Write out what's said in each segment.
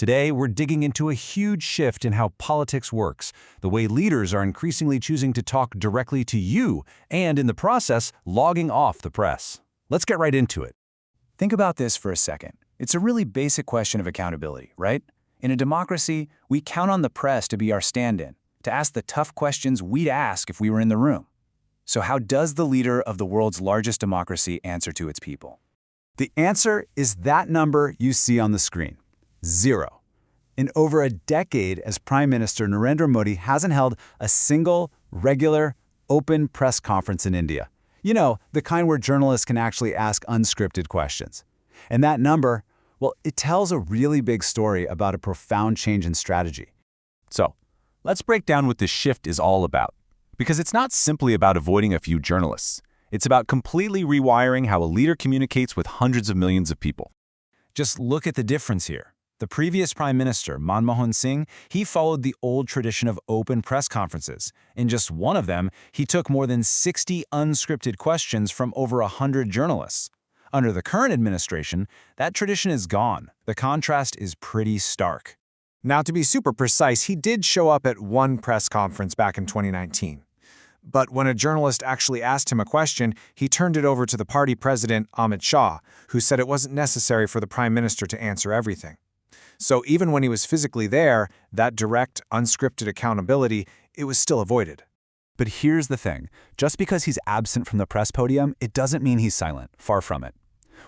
Today, we're digging into a huge shift in how politics works, the way leaders are increasingly choosing to talk directly to you, and in the process, logging off the press. Let's get right into it. Think about this for a second. It's a really basic question of accountability, right? In a democracy, we count on the press to be our stand-in, to ask the tough questions we'd ask if we were in the room. So how does the leader of the world's largest democracy answer to its people? The answer is that number you see on the screen. 0. In over a decade as Prime Minister, Narendra Modi hasn't held a single, regular, open press conference in India. You know, the kind where journalists can actually ask unscripted questions. And that number, well, it tells a really big story about a profound change in strategy. So, let's break down what this shift is all about. Because it's not simply about avoiding a few journalists. It's about completely rewiring how a leader communicates with hundreds of millions of people. Just look at the difference here. The previous Prime Minister, Manmohan Singh, he followed the old tradition of open press conferences. In just one of them, he took more than 60 unscripted questions from over 100 journalists. Under the current administration, that tradition is gone. The contrast is pretty stark. Now, to be super precise, he did show up at one press conference back in 2019. But when a journalist actually asked him a question, he turned it over to the party president, Amit Shah, who said it wasn't necessary for the prime minister to answer everything. So even when he was physically there, that direct, unscripted accountability, it was still avoided. But here's the thing. Just because he's absent from the press podium, it doesn't mean he's silent. Far from it.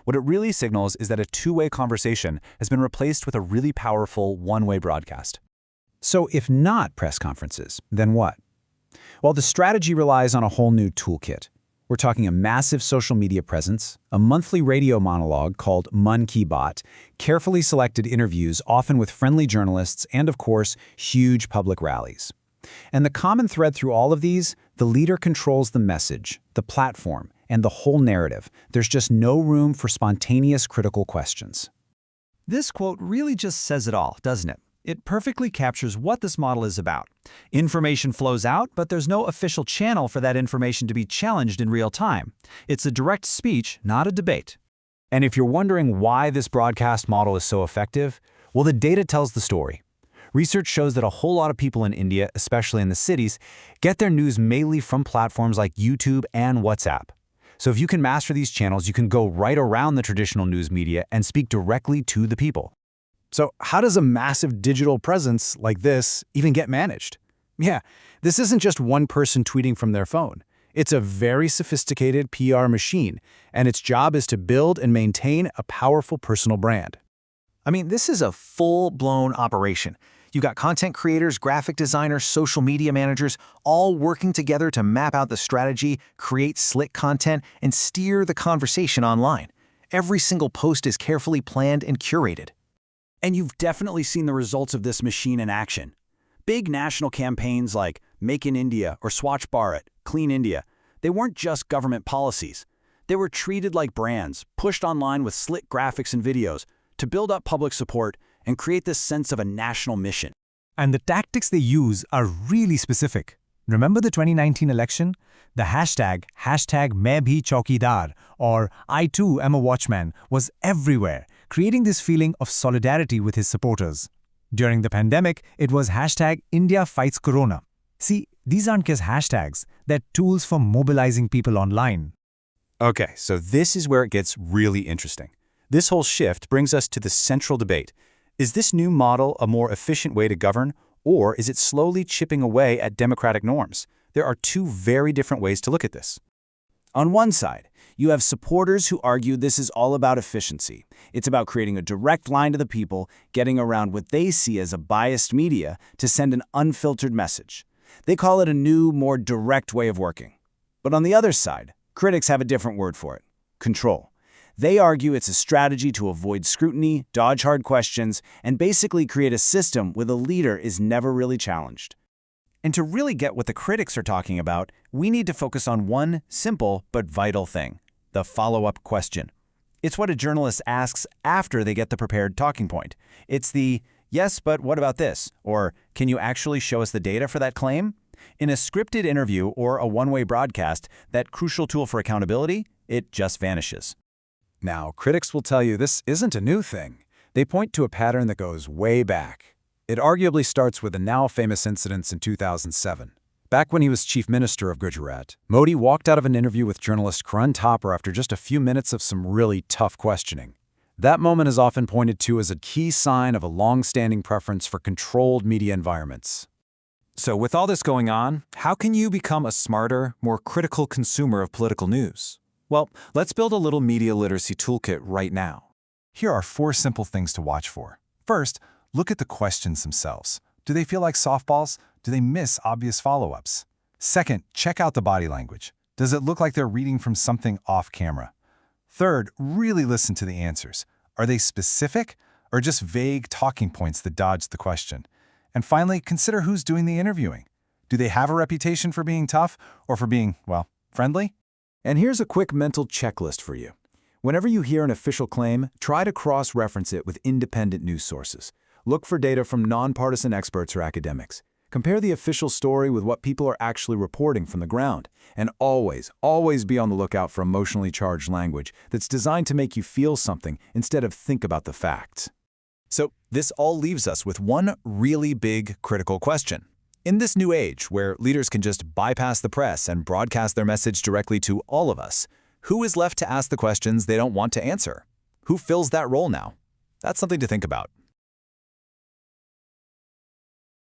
What it really signals is that a two-way conversation has been replaced with a really powerful one-way broadcast. So if not press conferences, then what? Well, the strategy relies on a whole new toolkit. We're talking a massive social media presence, a monthly radio monologue called Mann Ki Baat, carefully selected interviews often with friendly journalists, and of course, huge public rallies. And the common thread through all of these, the leader controls the message, the platform, and the whole narrative. There's just no room for spontaneous critical questions. This quote really just says it all, doesn't it? It perfectly captures what this model is about. Information flows out, but there's no official channel for that information to be challenged in real time. It's a direct speech, not a debate. And if you're wondering why this broadcast model is so effective, well, the data tells the story. Research shows that a whole lot of people in India, especially in the cities, get their news mainly from platforms like YouTube and WhatsApp. So if you can master these channels, you can go right around the traditional news media and speak directly to the people. So how does a massive digital presence like this even get managed? Yeah, this isn't just one person tweeting from their phone. It's a very sophisticated PR machine, and its job is to build and maintain a powerful personal brand. I mean, this is a full-blown operation. You got content creators, graphic designers, social media managers, all working together to map out the strategy, create slick content, and steer the conversation online. Every single post is carefully planned and curated. And you've definitely seen the results of this machine in action. Big national campaigns like Make in India or Swachh Bharat, Clean India, they weren't just government policies. They were treated like brands, pushed online with slick graphics and videos to build up public support and create this sense of a national mission. And the tactics they use are really specific. Remember the 2019 election? The hashtag Main Bhi Chaukidar, or I too am a watchman, was everywhere, creating this feeling of solidarity with his supporters. During the pandemic, it was hashtag India Fights Corona. See, these aren't just hashtags, they're tools for mobilizing people online. Okay, so this is where it gets really interesting. This whole shift brings us to the central debate. Is this new model a more efficient way to govern, or is it slowly chipping away at democratic norms? There are two very different ways to look at this. On one side, you have supporters who argue this is all about efficiency. It's about creating a direct line to the people, getting around what they see as a biased media to send an unfiltered message. They call it a new, more direct way of working. But on the other side, critics have a different word for it: control. They argue it's a strategy to avoid scrutiny, dodge hard questions, and basically create a system where the leader is never really challenged. And to really get what the critics are talking about, we need to focus on one simple but vital thing: the follow-up question. It's what a journalist asks after they get the prepared talking point. It's the, "Yes, but what about this?" or "Can you actually show us the data for that claim?" In a scripted interview or a one-way broadcast, that crucial tool for accountability, it just vanishes. Now, critics will tell you this isn't a new thing. They point to a pattern that goes way back. It arguably starts with the now-famous incidents in 2007. Back when he was Chief Minister of Gujarat, Modi walked out of an interview with journalist Karan Thapar after just a few minutes of some really tough questioning. That moment is often pointed to as a key sign of a long-standing preference for controlled media environments. So with all this going on, how can you become a smarter, more critical consumer of political news? Well, let's build a little media literacy toolkit right now. Here are 4 simple things to watch for. First, look at the questions themselves. Do they feel like softballs? Do they miss obvious follow-ups? Second, check out the body language. Does it look like they're reading from something off camera? Third, really listen to the answers. Are they specific or just vague talking points that dodge the question? And finally, consider who's doing the interviewing. Do they have a reputation for being tough or for being, well, friendly? And here's a quick mental checklist for you. Whenever you hear an official claim, try to cross-reference it with independent news sources. Look for data from nonpartisan experts or academics. Compare the official story with what people are actually reporting from the ground. And always be on the lookout for emotionally charged language that's designed to make you feel something instead of think about the facts. So this all leaves us with one really big critical question. In this new age where leaders can just bypass the press and broadcast their message directly to all of us, who is left to ask the questions they don't want to answer? Who fills that role now? That's something to think about.